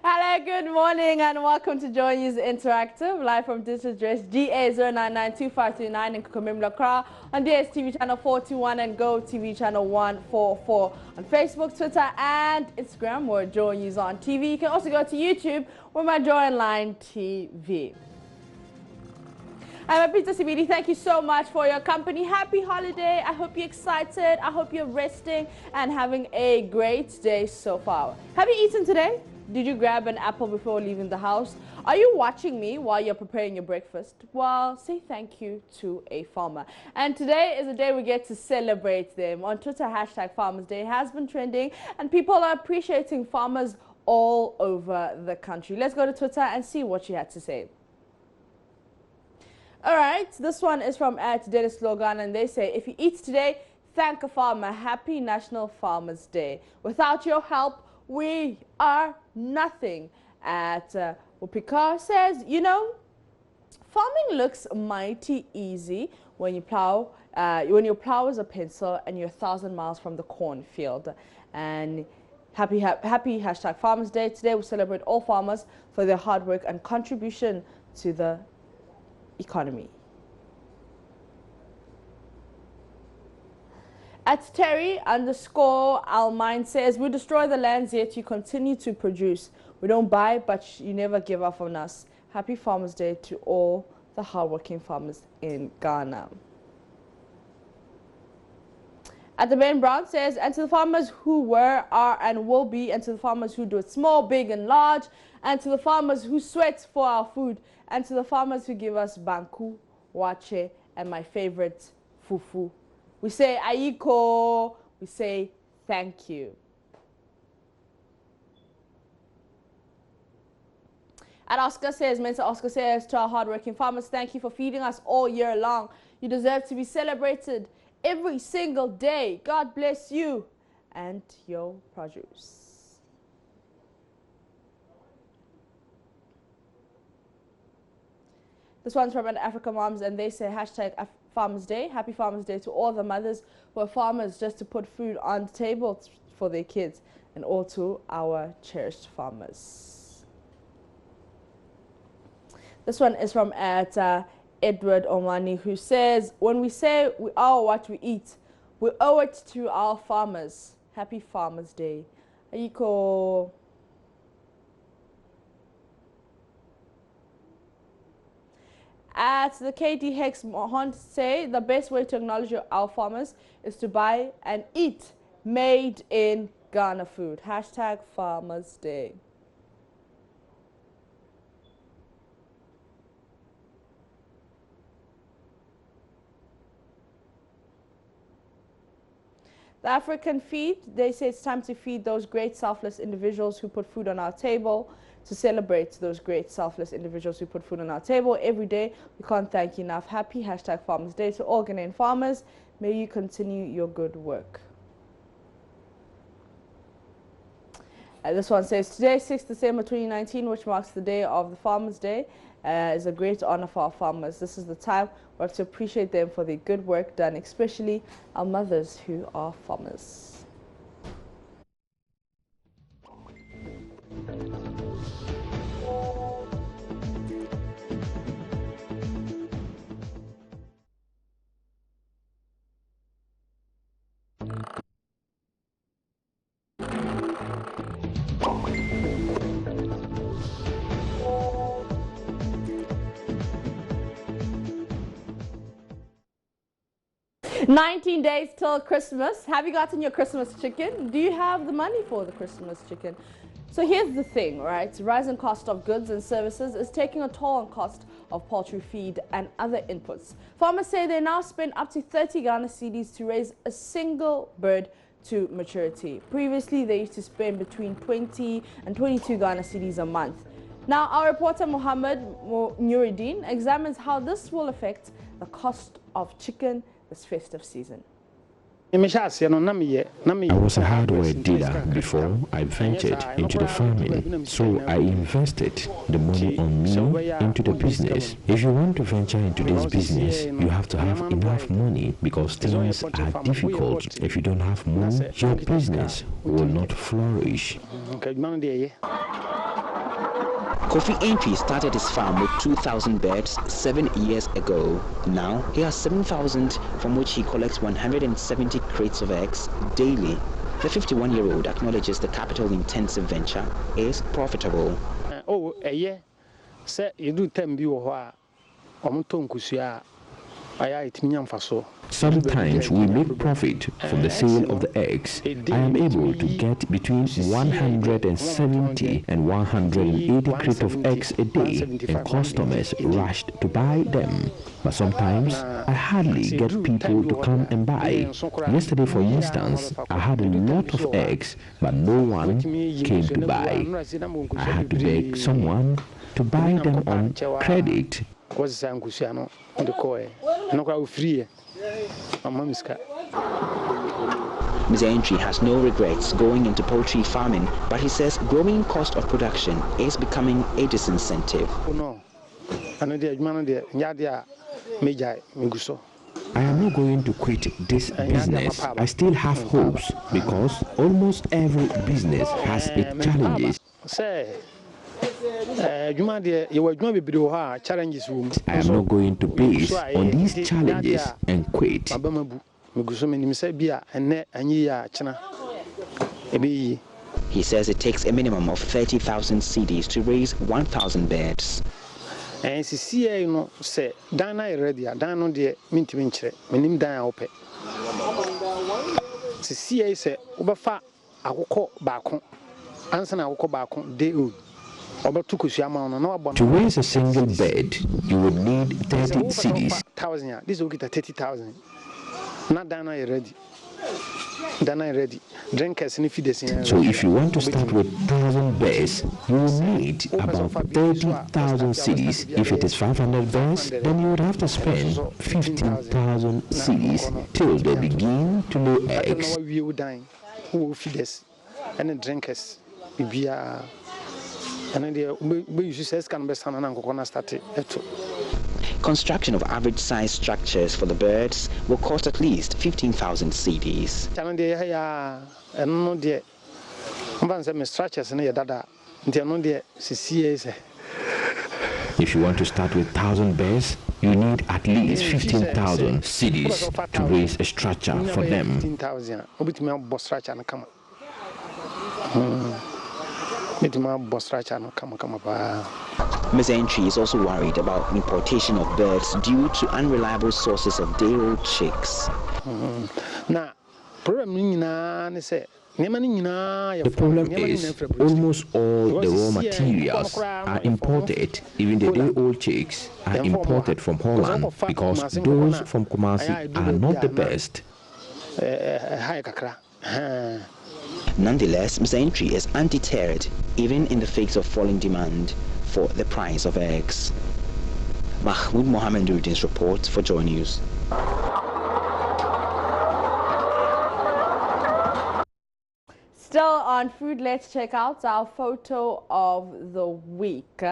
Hello, good morning, and welcome to Joy News Interactive, live from District Address GA0992539 in Kukumim Accra, on DSTV channel 421 and Go TV channel 144, on Facebook, Twitter, and Instagram, where Joy News on TV. You can also go to YouTube, with my Joy Online TV. I'm Peter Sibidi. Thank you so much for your company. Happy holiday. I hope you're excited. I hope you're resting and having a great day so far. Have you eaten today? Did you grab an apple before leaving the house? Are you watching me while you're preparing your breakfast? Well, say thank you to a farmer. And today is a day we get to celebrate them. On Twitter, hashtag Farmers Day has been trending, and people are appreciating farmers all over the country. Let's go to Twitter and see what she had to say. All right, this one is from Dennis Logan, and they say, if you eat today, thank a farmer. Happy National Farmers Day. Without your help, we are nothing. Wupika says, you know, farming looks mighty easy when you plow, when your plow is a pencil and you're 1,000 miles from the cornfield. And happy hashtag Farmers Day. Today we celebrate all farmers for their hard work and contribution to the economy. At Terry_Almine says, we destroy the lands yet you continue to produce. We don't buy, but you never give up on us. Happy Farmers Day to all the hardworking farmers in Ghana. At the Ben Brown says, and to the farmers who were, are, and will be, and to the farmers who do it small, big, and large, and to the farmers who sweat for our food, and to the farmers who give us banku, wache, and my favorite, fufu. We say ayiko, we say thank you. At Oscar says, Mensa Oscar says, to our hardworking farmers, thank you for feeding us all year long. You deserve to be celebrated every single day. God bless you and your produce. This one's from an Africa Moms, and they say hashtag Farmers Day. Happy Farmers Day to all the mothers who are farmers just to put food on the table for their kids, and all to our cherished farmers. This one is from Edward Omani, who says, when we say we are what we eat, we owe it to our farmers. Happy Farmers Day. Ayiko. At the KD Hex Mohon say, the best way to acknowledge our farmers is to buy and eat made in Ghana food. Hashtag Farmers Day. The African Feed, they say it's time to feed those great selfless individuals who put food on our table, to celebrate those great selfless individuals who put food on our table every day. We can't thank you enough. Happy hashtag Farmers Day to all Ghanaian farmers. May you continue your good work. This one says, today, 6th December 2019, which marks the day of the Farmers Day, is a great honor for our farmers. This is the time we have to appreciate them for the good work done, especially our mothers who are farmers. "19 days till Christmas. Have you gotten your Christmas chicken? Do you have the money for the Christmas chicken?" So here's the thing, right? Rising cost of goods and services is taking a toll on cost of poultry feed and other inputs. Farmers say they now spend up to 30 Ghana cedis to raise a single bird to maturity. Previously, they used to spend between 20 and 22 Ghana cedis a month. Now, our reporter Mohammed Nuruddin examines how this will affect the cost of chicken this festive season. I was a hardware dealer before I ventured into the farming, so I invested the money on me into the business. If you want to venture into this business, you have to have enough money because things are difficult. If you don't have money, your business will not flourish. Kofi Antwi started his farm with 2,000 birds 7 years ago. Now he has 7,000, from which he collects 170 crates of eggs daily. The 51-year-old acknowledges the capital-intensive venture is profitable. Sometimes we make profit from the sale of the eggs. I am able to get between 170 and 180 crates of eggs a day, and customers rushed to buy them. But sometimes I hardly get people to come and buy. Yesterday, for instance, I had a lot of eggs, but no one came to buy. I had to beg someone to buy them on credit. Mr. Antwi has no regrets going into poultry farming, but he says growing cost of production is becoming a disincentive. I am not going to quit this business. I still have hopes because almost every business has its challenges. I am not going to base on these challenges and quit. He says it takes a minimum of 30,000 cedis to raise 1,000 birds. And see, you know, say, Dana ready, Dana dear, minty, meaning Dana open. See, say, Oberfa, I will call back on. Answer, I will call back on day. To raise a single bed, you would need 30 cedis. This will get 30,000. Not Dana ready. Dana ready. Drinkers and feed. So if you want to start with 1,000 bears, you will need about 30,000 cedis. If it is 500 bears, then you would have to spend 15,000 cedis till they begin to lay eggs. We will dine. Who will feed us? And the drinkers. Construction of average-sized structures for the birds will cost at least 15,000 cedis. If you want to start with 1,000 bears, you need at least 15,000 cedis to raise a structure for them. Ms. Antwi is also worried about importation of birds due to unreliable sources of day-old chicks. The problem is almost all the raw materials are imported. Even the day-old chicks are imported from Holland because those from Kumasi are not the best. Nonetheless, Ms. Antwi is undeterred, even in the face of falling demand for the price of eggs. Mahmoud Mohammed Nuruddin's report for Joy News. Still on food, let's check out our photo of the week.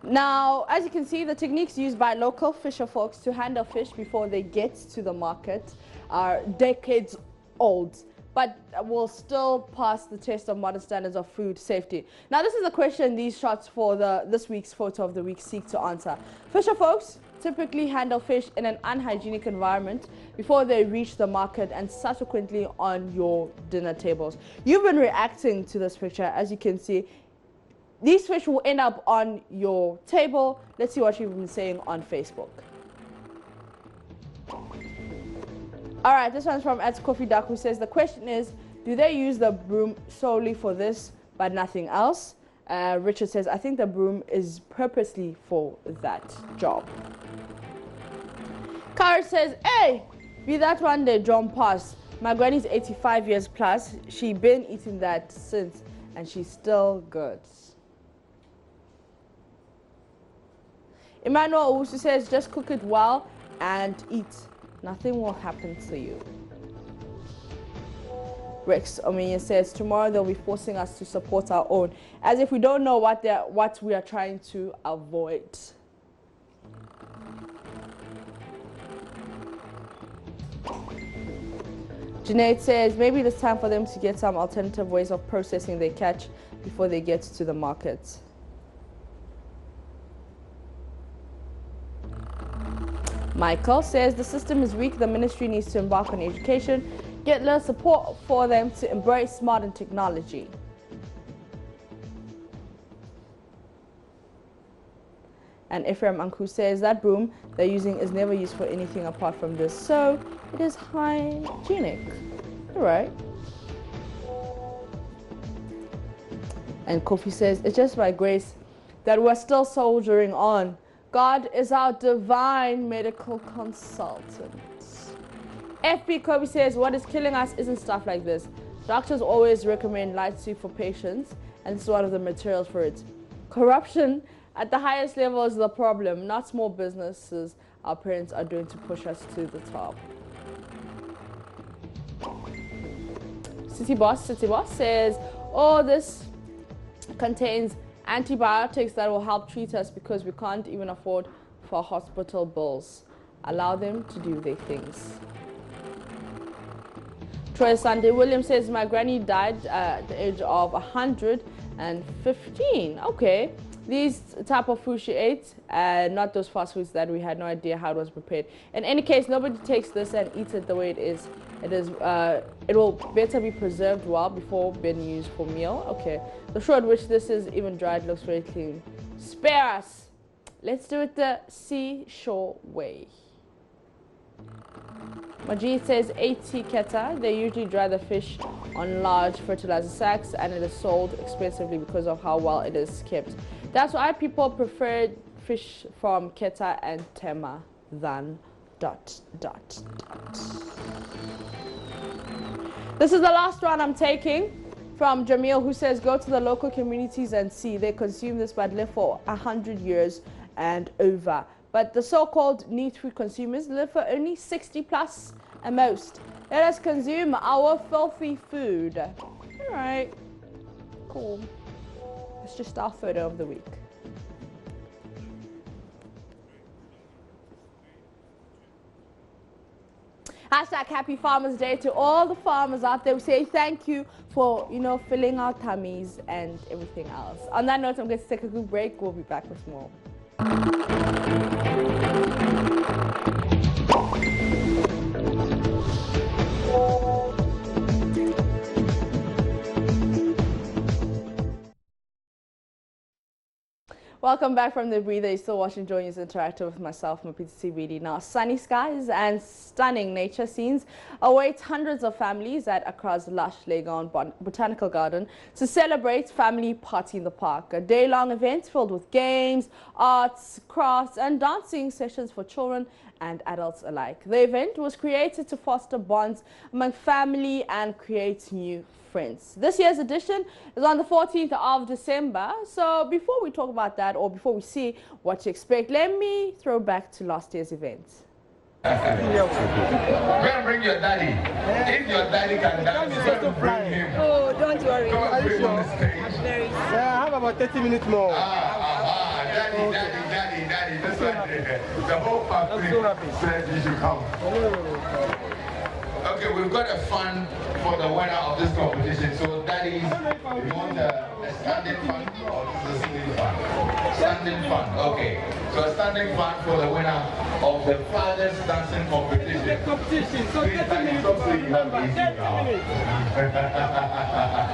Now, as you can see, the techniques used by local fisher folks to handle fish before they get to the market are decades old, but will still pass the test of modern standards of food safety. Now, this is a question these shots for this week's photo of the week seek to answer. Fisher folks typically handle fish in an unhygienic environment before they reach the market and subsequently on your dinner tables. You've been reacting to this picture. As you can see, these fish will end up on your table. Let's see what you've been saying on Facebook. All right, this one's from Kofi Duck, who says the question is, do they use the broom solely for this but nothing else? Richard says, I think the broom is purposely for that job. Kara says, hey, be that one day John pass. My granny's 85 years plus. She been eating that since and she's still good. Emmanuel Owusu says, just cook it well and eat. Nothing will happen to you. Rex Omiya says, tomorrow they'll be forcing us to support our own, as if we don't know what we are trying to avoid. Junaid says, maybe it's time for them to get some alternative ways of processing their catch before they get to the market. Michael says the system is weak. The ministry needs to embark on education, get less support for them to embrace modern technology. And Ephraim Anku says that broom they're using is never used for anything apart from this, so it is hygienic. All right. And Kofi says, it's just by grace that we're still soldiering on. God is our divine medical consultant. FB Kobe says, what is killing us isn't stuff like this. Doctors always recommend light soup for patients, and this is one of the materials for it. Corruption at the highest level is the problem, not small businesses our parents are doing to push us to the top. City Boss says, oh, this contains antibiotics that will help treat us because we can't even afford for hospital bills. Allow them to do their things. Troy Sunday Williams says, my granny died at the age of 115. Okay. These type of food she ate, not those fast foods that we had no idea how it was prepared. In any case, nobody takes this and eats it the way it is. It will better be preserved well before being used for meal. Okay. The shore at which this is even dried looks very clean. Spare us. Let's do it the seashore way. Majid says 80 keta. They usually dry the fish on large fertilizer sacks and it is sold expensively because of how well it is kept. That's why people prefer fish from Keta and Tema than ... This is the last one I'm taking from Jamil, who says, go to the local communities and see. They consume this but live for 100 years and over. But the so-called neat food consumers live for only 60 plus at most. Let us consume our filthy food. All right, cool. It's just our photo of the week. Hashtag Happy Farmers Day to all the farmers out there. We say thank you for, filling our tummies and everything else. On that note, I'm going to take a quick break. We'll be back with more. Welcome back from the breather. You're still watching Joy News Interactive with myself, Mapiti CBD. Now, sunny skies and stunning nature scenes await hundreds of families at Accra's lush Legon Botanical Garden to celebrate Family Party in the Park, a day-long event filled with games, arts, crafts, and dancing sessions for children and adults alike. The event was created to foster bonds among family and create new friends. This year's edition is on the 14th of December. So before we talk about that, or before we see what to expect, let me throw back to last year's event. Go and bring your daddy. If your daddy can dance, you have to bring him. Oh, don't worry. Go and bring him on the stage. Yeah, I have about 30 minutes more. Daddy. This one, the whole family said you should come. Okay, we've got a fund for the winner of this competition. So, daddies, you want a standing fund or a sitting fund? Standing fund, okay. So, a standing fund for the winner of the Fathers Dancing Competition. So 30 minutes to remember, 30 minutes.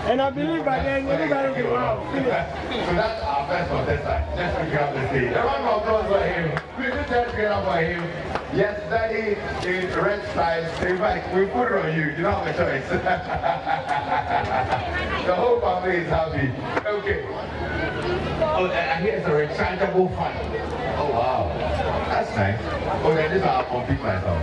And I believe by then everybody will be wow. So that's our first contestant. Let's pick up the stage. A round of applause for him. Please just get up for him. Yes, daddy in red stripes. In fact, we put it on you. You don't have a choice. The whole family is happy. Okay. Oh, and here's a rechargeable fan. Oh, wow. That's nice. Oh, then this I'll compete myself.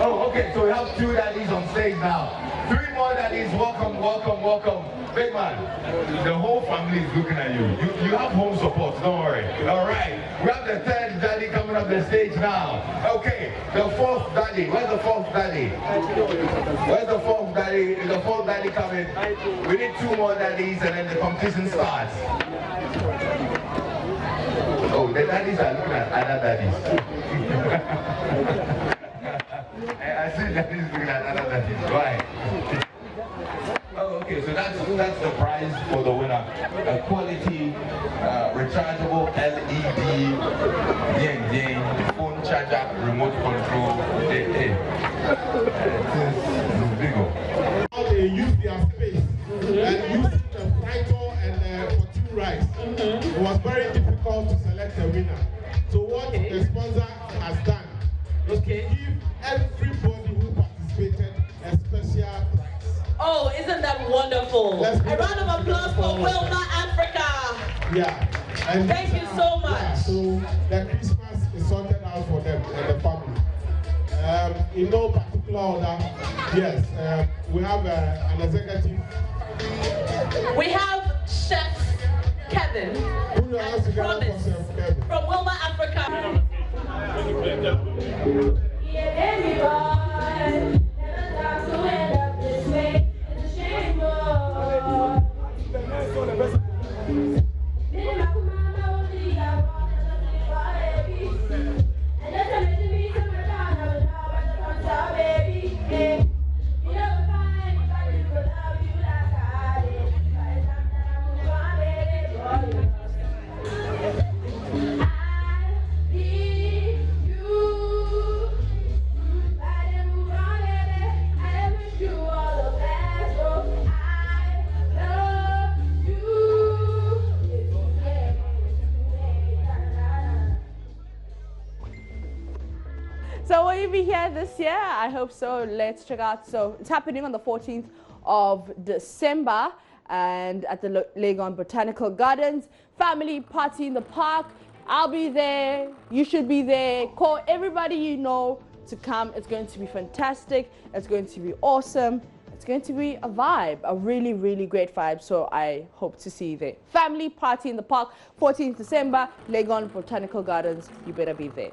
Oh, okay. So we have 2 daddies on stage now. 3 more daddies. Welcome. Big man, the whole family is looking at you. You have home support, don't worry. All right, we have the 3rd daddy coming up the stage now. Okay, the 4th daddy. Where's the 4th daddy? Where's the 4th daddy? Is the 4th daddy coming? We need 2 more daddies and then the competition starts. Oh, the daddies are looking at other daddies. I see daddies looking at other daddies. Why? Oh, okay, so that's the prize for the winner. A quality charger, remote control. Hey. How they use their space and use the title and for 2 rides. It was very difficult to select a winner. So what the sponsor has done is to give everybody who participated a special prize. Oh, isn't that wonderful? A round of applause for Wilma Africa. Yeah. And thank you so much. Yeah, so the Christmas is sorted out for them and the family. In no particular order, yes, we have an executive. We have Chef Kevin. Who else Promise from Wilma Africa. So will you be here this year? I hope so. Let's check out. So it's happening on the 14th of December and at the Legon Botanical Gardens. Family party in the park. I'll be there. You should be there. Call everybody you know to come. It's going to be fantastic. It's going to be awesome. It's going to be a vibe, a really, really great vibe. So I hope to see you there. Family party in the park, 14th December, Legon Botanical Gardens. You better be there.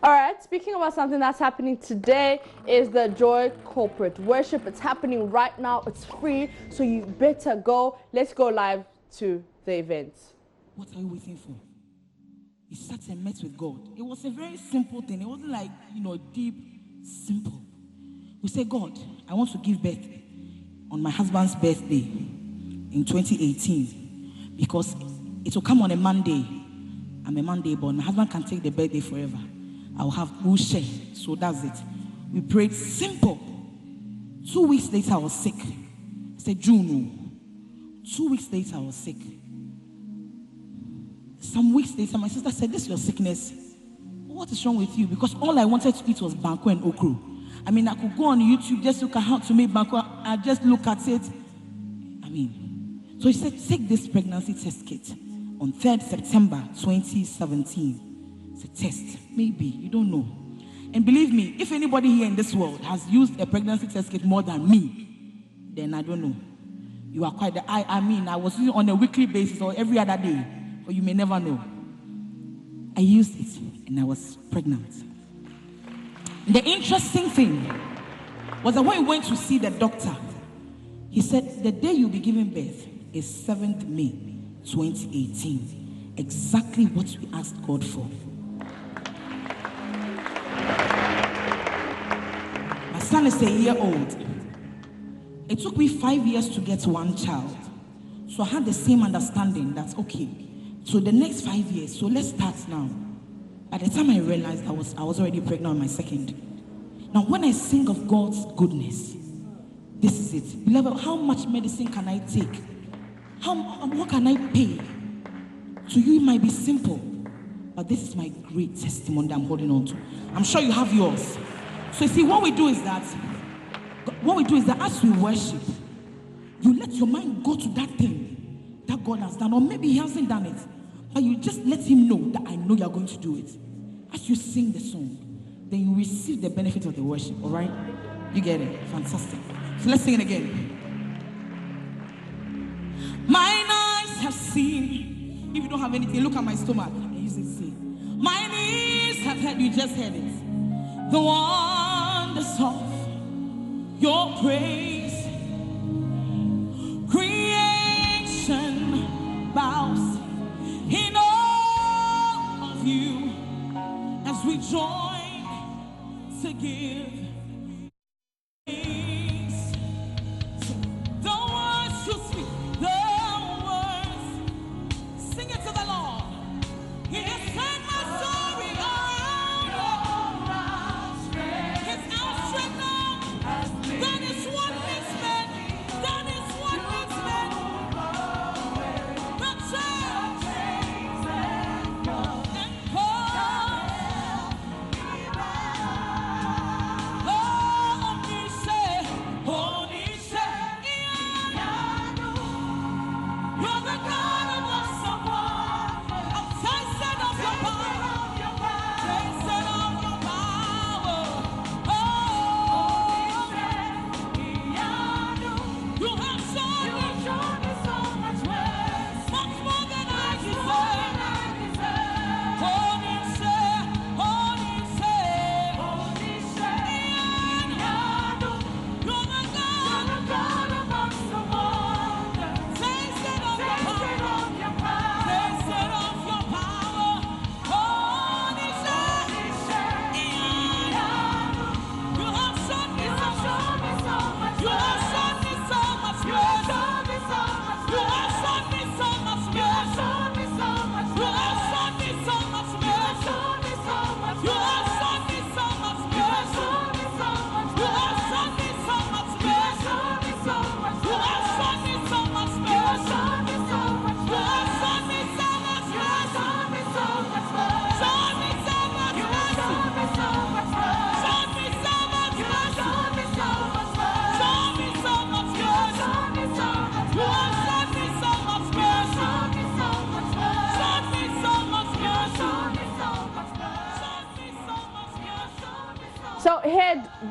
All right, speaking about something that's happening today is the Joy Corporate Worship. It's happening right now. It's free, so you better go. Let's go live to the event. What are you waiting for? He sat and met with God. It was a very simple thing. It wasn't like, deep, simple. We say, God, I want to give birth on my husband's birthday in 2018 because it will come on a Monday. I'm a Monday born. My husband can take the birthday forever. We'll share. So that's it. We prayed simple. 2 weeks later, I was sick. I said, June. 2 weeks later, I was sick. Some weeks later, my sister said, this is your sickness. What is wrong with you? Because all I wanted to eat was banku and okro. I mean, I could go on YouTube, just look at how to make banku. I just look at it. So he said, take this pregnancy test kit on 3rd September 2017. It's a test. Maybe. You don't know. And believe me, if anybody here in this world has used a pregnancy test kit more than me, then I don't know. You are quite I was using it on a weekly basis or every other day, or you may never know. I used it and I was pregnant. The interesting thing was that when we went to see the doctor, he said the day you'll be giving birth is 7th May 2018. Exactly what we asked God for. My son is a year old. It took me 5 years to get one child. So I had the same understanding that, okay, so the next 5 years, so let's start now. By the time I realized I was already pregnant on my second. Now when I sing of God's goodness, this is it. Beloved, how much medicine can I take? What can I pay? To you it might be simple, but this is my great testimony that I'm holding on to. I'm sure you have yours. So you see, what we do is that as we worship, you let your mind go to that thing that God has done, or maybe He hasn't done it, but you just let Him know that I know you're going to do it. As you sing the song, then you receive the benefit of the worship, all right? You get it? Fantastic. So let's sing it again. Mine eyes have seen. If you don't have anything, look at my stomach. I use it to see. My ears have heard, you just heard it. The wonders of your praise. Creation bows in awe of you as we join to give thanks to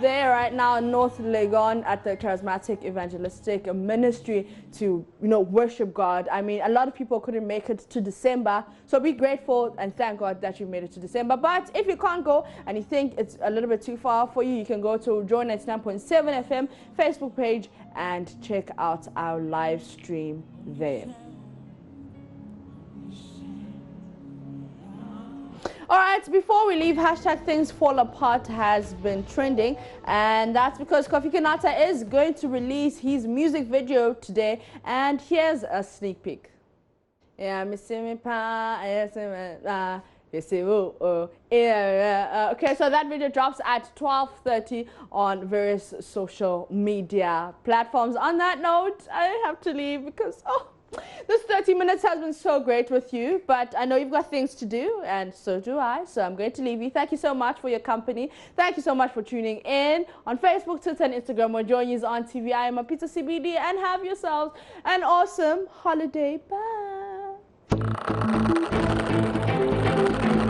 there right now in North Legon at the Charismatic Evangelistic Ministry to, worship God. I mean, a lot of people couldn't make it to December, so be grateful and thank God that you made it to December. But if you can't go and you think it's a little bit too far for you, you can go to Joy 99.7 FM Facebook page and check out our live stream there. All right, before we leave, hashtag Things Fall Apart has been trending, and that's because Kofi Kinata is going to release his music video today, and here's a sneak peek. Yeah, okay, so that video drops at 12:30 on various social media platforms. On that note, I have to leave because, this 30 minutes has been so great with you, but I know you've got things to do, and so do I, so I'm going to leave you. Thank you so much for your company. Thank you so much for tuning in on Facebook, Twitter, and Instagram. We're joining you on TV. I am Apita CBD, and have yourselves an awesome holiday. Bye.